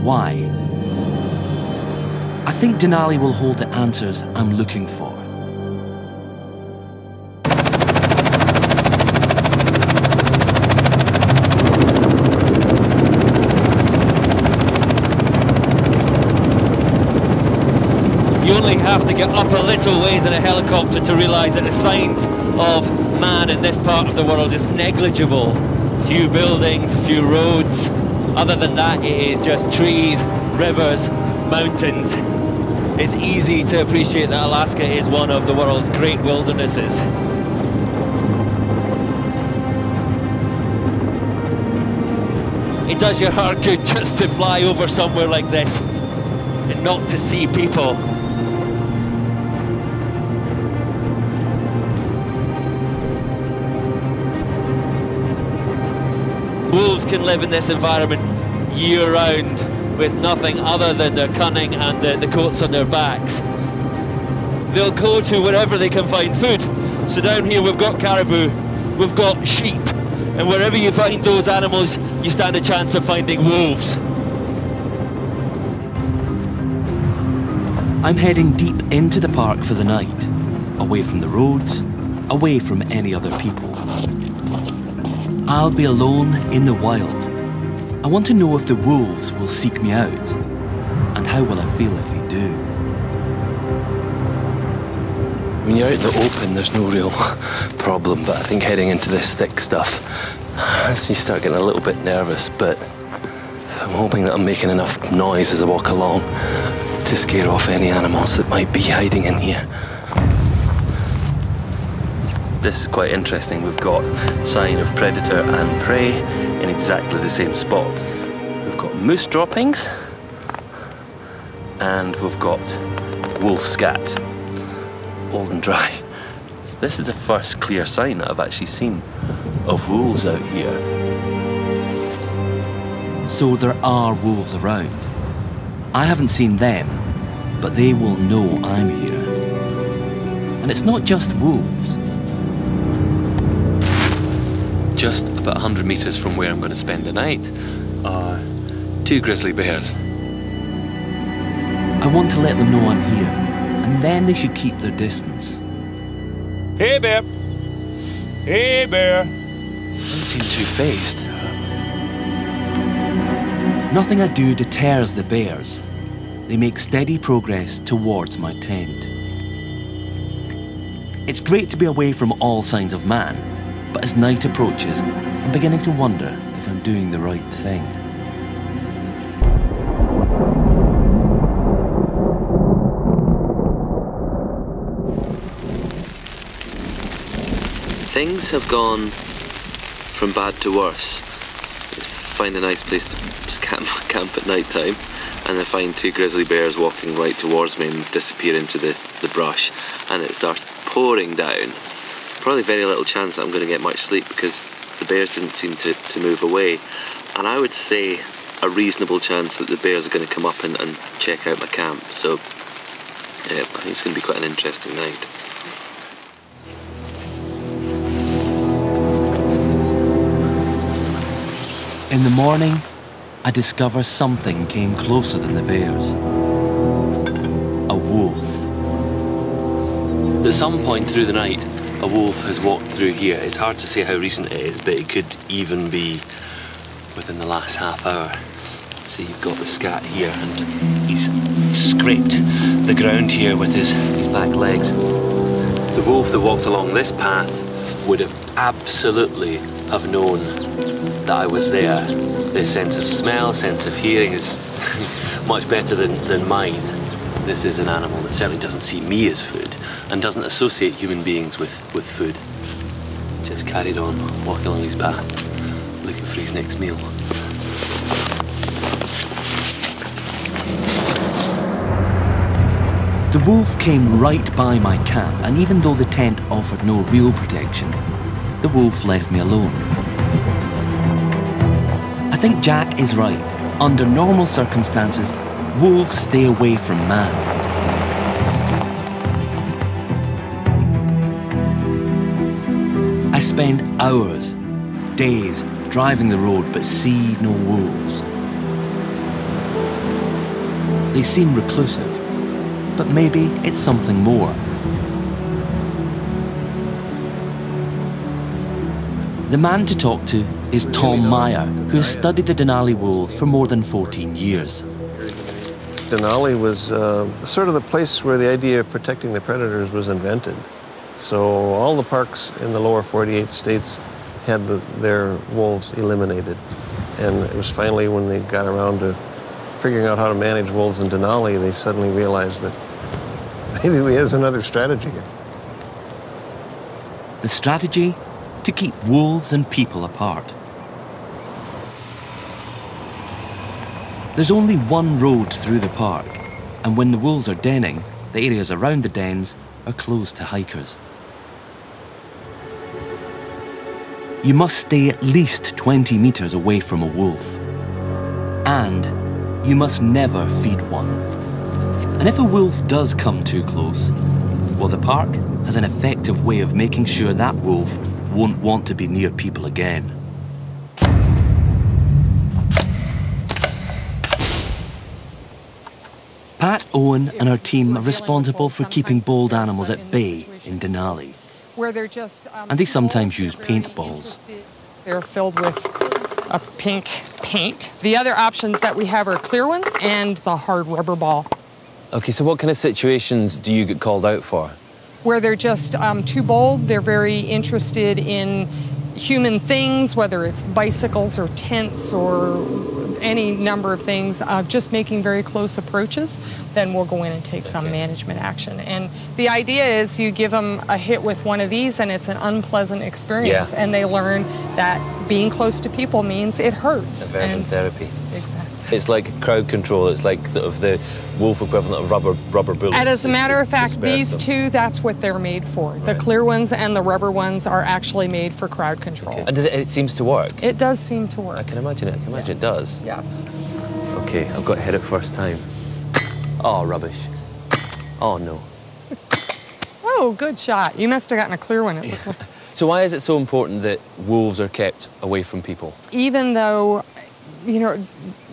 Why? I think Denali will hold the answers I'm looking for. You only have to get up a little ways in a helicopter to realise that the signs of man in this part of the world is negligible. Few buildings, few roads. Other than that, it is just trees, rivers, mountains. It's easy to appreciate that Alaska is one of the world's great wildernesses. It does your heart good just to fly over somewhere like this and not to see people. Wolves can live in this environment year-round with nothing other than their cunning and the coats on their backs. They'll go to wherever they can find food. So down here we've got caribou, we've got sheep, and wherever you find those animals, you stand a chance of finding wolves. I'm heading deep into the park for the night, away from the roads, away from any other people. I'll be alone in the wild. I want to know if the wolves will seek me out, and how will I feel if they do? When you're out in the open, there's no real problem, but I think heading into this thick stuff, you start getting a little bit nervous, but I'm hoping that I'm making enough noise as I walk along to scare off any animals that might be hiding in here. This is quite interesting. We've got sign of predator and prey in exactly the same spot. We've got moose droppings and we've got wolf scat, old and dry. So this is the first clear sign that I've actually seen of wolves out here. So there are wolves around. I haven't seen them, but they will know I'm here. And it's not just wolves. Just about 100 metres from where I'm going to spend the night are 2 grizzly bears. I want to let them know I'm here, and then they should keep their distance. Hey bear! Hey bear! Don't seem too phased. Nothing I do deters the bears. They make steady progress towards my tent. It's great to be away from all signs of man, but as night approaches, I'm beginning to wonder if I'm doing the right thing. Things have gone from bad to worse. Find a nice place to camp at night time, and I find 2 grizzly bears walking right towards me and disappear into the brush, and it starts pouring down. Probably very little chance that I'm going to get much sleep because the bears didn't seem to move away, and I would say a reasonable chance that the bears are going to come up and check out my camp. So yeah, I think it's going to be quite an interesting night. In the morning, I discover something came closer than the bears. A wolf. At some point through the night, a wolf has walked through here. It's hard to say how recent it is, but it could even be within the last half hour. So you've got the scat here, and he's scraped the ground here with his back legs. The wolf that walked along this path would have absolutely have known that I was there. Their sense of smell, sense of hearing is much better than mine. This is an animal that certainly doesn't see me as food and doesn't associate human beings with food. Just carried on walking along his path, looking for his next meal. The wolf came right by my camp, and even though the tent offered no real protection, the wolf left me alone. I think Jack is right. Under normal circumstances, wolves stay away from man. I spend hours, days, driving the road but see no wolves. They seem reclusive, but maybe it's something more. The man to talk to is Tom Meyer, who has studied the Denali wolves for more than 14 years. Denali was sort of the place where the idea of protecting the predators was invented. So all the parks in the lower 48 states had their wolves eliminated. And it was finally when they got around to figuring out how to manage wolves in Denali, they suddenly realized that maybe we have another strategy here. The strategy? To keep wolves and people apart. There's only one road through the park, and when the wolves are denning, the areas around the dens are closed to hikers. You must stay at least 20 meters away from a wolf. And you must never feed one. And if a wolf does come too close, well, the park has an effective way of making sure that wolf won't want to be near people again. Pat, Owen and her team are responsible for keeping bold animals at bay in Denali. And they sometimes use paintballs. They're filled with a pink paint. The other options that we have are clear ones and the hard rubber ball. Okay, so what kind of situations do you get called out for? Where they're just too bold, they're very interested in human things, whether it's bicycles or tents or any number of things, just making very close approaches, then we'll go in and take some management action. And the idea is you give them a hit with one of these and it's an unpleasant experience, and they learn that being close to people means it hurts. Aversion therapy. Exactly. It's like crowd control. It's like the wolf equivalent of rubber bullets. And as a matter of fact, these two, that's what they're made for. Right. The clear ones and the rubber ones are actually made for crowd control. Okay. And it seems to work? It does seem to work. I can imagine it. I can imagine it does. Yes. Okay, I've got to hit it first time. Oh, rubbish. Oh, no. Oh, good shot. You must have gotten a clear one. It looked like. So why is it so important that wolves are kept away from people? Even though, you know,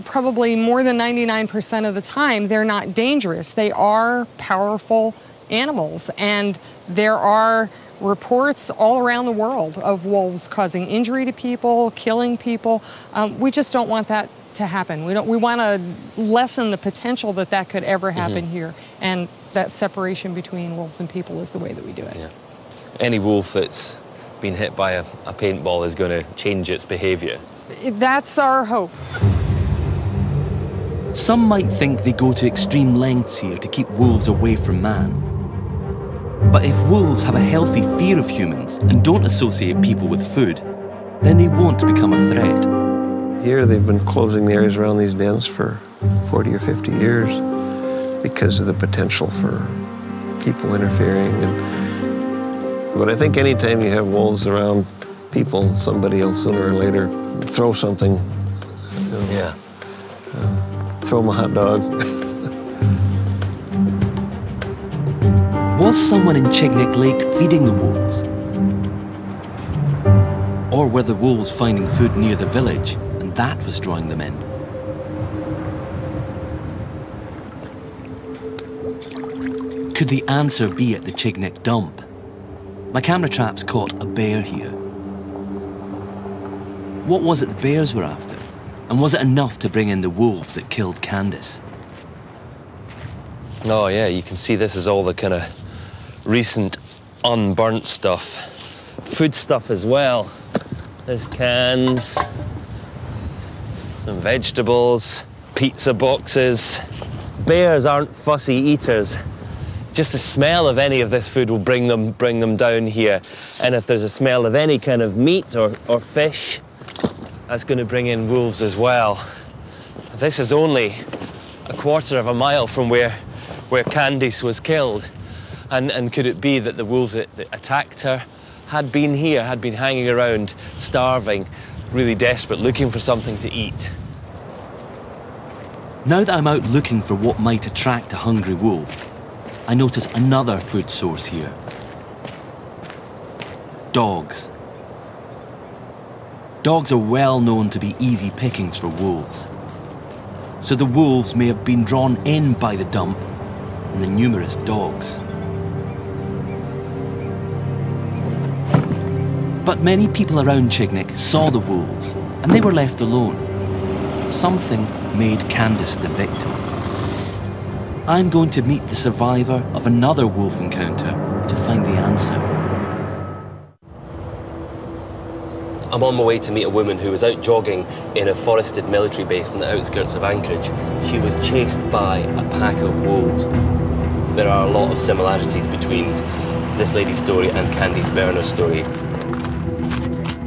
probably more than 99% of the time, they're not dangerous. They are powerful animals, and there are reports all around the world of wolves causing injury to people, killing people. We just don't want that to happen. We want to lessen the potential that that could ever happen here, and that separation between wolves and people is the way that we do it. Yeah. Any wolf that's been hit by a paintball is going to change its behavior. That's our hope. Some might think they go to extreme lengths here to keep wolves away from man. But if wolves have a healthy fear of humans and don't associate people with food, then they won't become a threat. Here they've been closing the areas around these dens for 40 or 50 years because of the potential for people interfering. But I think anytime you have wolves around people, somebody will sooner or later throw something. You know, Yeah. Throw them a hot dog. Was someone in Chignik Lake feeding the wolves? Or were the wolves finding food near the village and that was drawing them in? Could the answer be at the Chignik dump? My camera traps caught a bear here. What was it the bears were after? And was it enough to bring in the wolves that killed Candace? Oh, yeah, you can see this is all the kind of recent unburnt stuff. Food stuff as well. There's cans, some vegetables, pizza boxes. Bears aren't fussy eaters. Just the smell of any of this food will bring them down here. And if there's a smell of any kind of meat or fish, that's going to bring in wolves as well. This is only a quarter of a mile from where Candace was killed. And could it be that the wolves that attacked her had been here, had been hanging around, starving, really desperate, looking for something to eat? Now that I'm out looking for what might attract a hungry wolf, I notice another food source here. Dogs. Dogs are well known to be easy pickings for wolves. so the wolves may have been drawn in by the dump and the numerous dogs. But many people around Chignik saw the wolves, and they were left alone. Something made Candace the victim. I'm going to meet the survivor of another wolf encounter to find the answer. I'm on my way to meet a woman who was out jogging in a forested military base on the outskirts of Anchorage. She was chased by a pack of wolves. There are a lot of similarities between this lady's story and Candice Berner's story.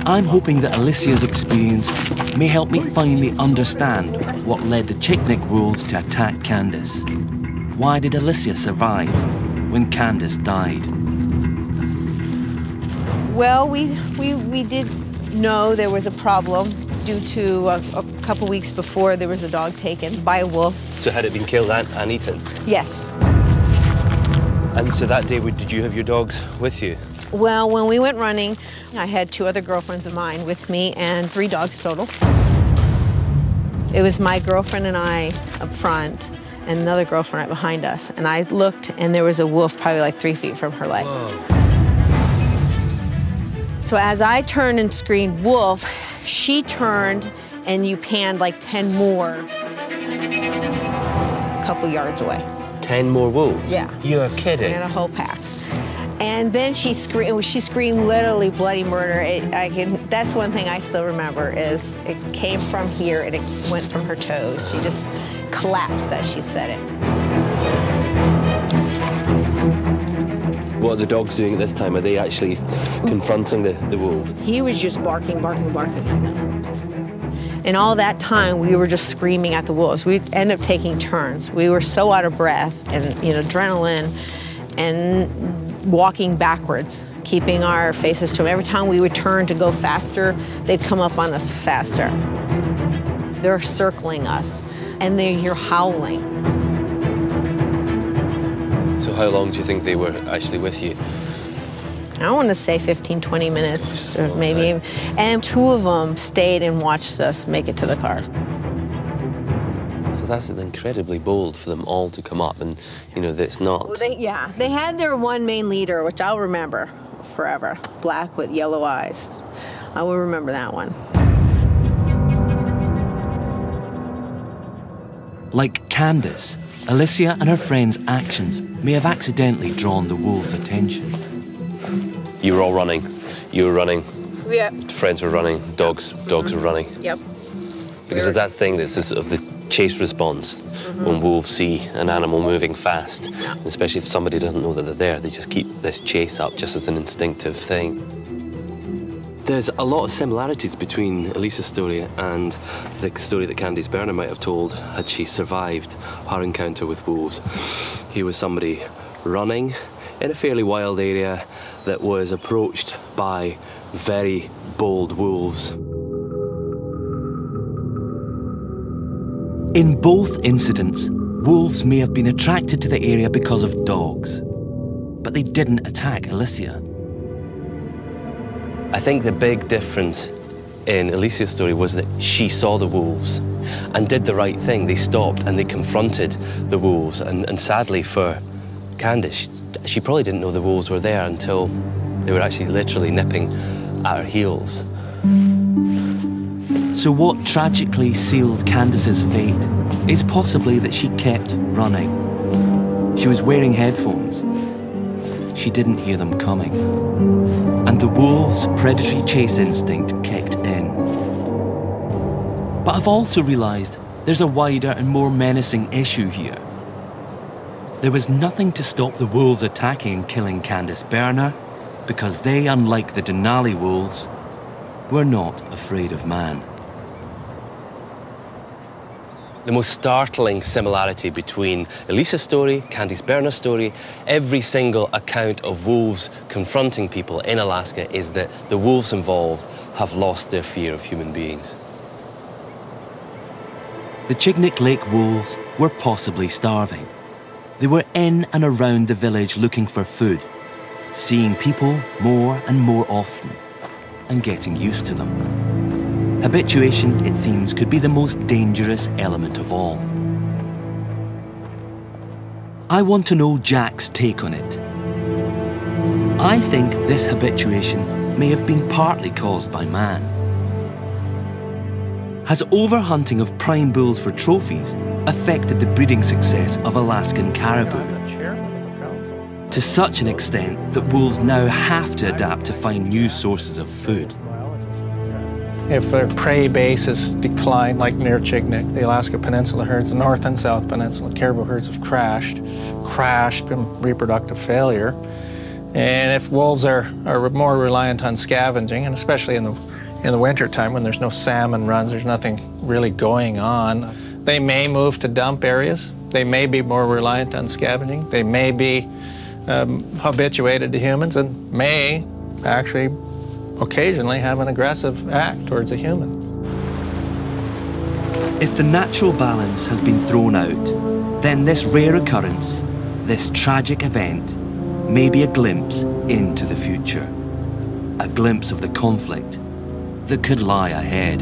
I'm hoping that Alicia's experience may help me finally understand what led the Chignik wolves to attack Candace. Why did Alicia survive when Candace died? Well, we did know there was a problem due to a couple weeks before there was a dog taken by a wolf. So had it been killed and eaten? Yes. And so that day, did you have your dogs with you? Well, when we went running, I had 2 other girlfriends of mine with me and 3 dogs total. It was my girlfriend and I up front and another girlfriend right behind us. And I looked and there was a wolf probably like 3 feet from her leg. Whoa. So as I turned and screamed wolf, she turned and you panned like 10 more a couple yards away. 10 more wolves? Yeah. You're kidding. And a whole pack. And then she screamed literally bloody murder. That's one thing I still remember is it came from here and it went from her toes. She just collapsed as she said it. What are the dogs doing at this time? Are they actually confronting the wolves? He was just barking, barking, barking. And all that time, we were just screaming at the wolves. We'd end up taking turns. We were so out of breath and, adrenaline and walking backwards, keeping our faces to them. Every time we would turn to go faster, they'd come up on us faster. They're circling us, and you're howling. So how long do you think they were actually with you? I want to say 15, 20 minutes, or maybe. Time. And 2 of them stayed and watched us make it to the car. So that's incredibly bold for them all to come up, and that's not. Well, they had their one main leader, which I'll remember forever. Black with yellow eyes. I will remember that one. Like Candace, Alicia and her friends' actions may have accidentally drawn the wolves' attention. You were all running. You were running. Yeah. Friends were running. Dogs were running. Yep. Because it's that thing that's sort of the chase response. When wolves see an animal moving fast, especially if somebody doesn't know that they're there, they just keep this chase up just as an instinctive thing. There's a lot of similarities between Alicia's story and the story that Candice Berner might have told had she survived her encounter with wolves. He was somebody running in a fairly wild area that was approached by very bold wolves. In both incidents, wolves may have been attracted to the area because of dogs, but they didn't attack Alicia. I think the big difference in Alicia's story was that she saw the wolves and did the right thing. They stopped and they confronted the wolves. And sadly for Candace, she probably didn't know the wolves were there until they were actually literally nipping at her heels. So what tragically sealed Candace's fate is possibly that she kept running. She was wearing headphones. She didn't hear them coming. And the wolves' predatory chase instinct kicked in. But I've also realised there's a wider and more menacing issue here. There was nothing to stop the wolves attacking and killing Candice Berner because they, unlike the Denali wolves, were not afraid of man. The most startling similarity between Alicia's story, Candice Berner's story, every single account of wolves confronting people in Alaska is that the wolves involved have lost their fear of human beings. The Chignik Lake wolves were possibly starving. They were in and around the village looking for food, seeing people more and more often, and getting used to them. Habituation, it seems, could be the most dangerous element of all. I want to know Jack's take on it. I think this habituation may have been partly caused by man. Has overhunting of prime bulls for trophies affected the breeding success of Alaskan caribou? To such an extent that wolves now have to adapt to find new sources of food. If their prey base has declined, like near Chignik, the Alaska Peninsula herds, the North and South Peninsula caribou herds have crashed from reproductive failure. And if wolves are more reliant on scavenging, and especially in the winter time when there's no salmon runs, there's nothing really going on, they may move to dump areas. They may be more reliant on scavenging. They may be habituated to humans and may actually occasionally have an aggressive act towards a human. If the natural balance has been thrown out, then this rare occurrence, this tragic event, may be a glimpse into the future. A glimpse of the conflict that could lie ahead.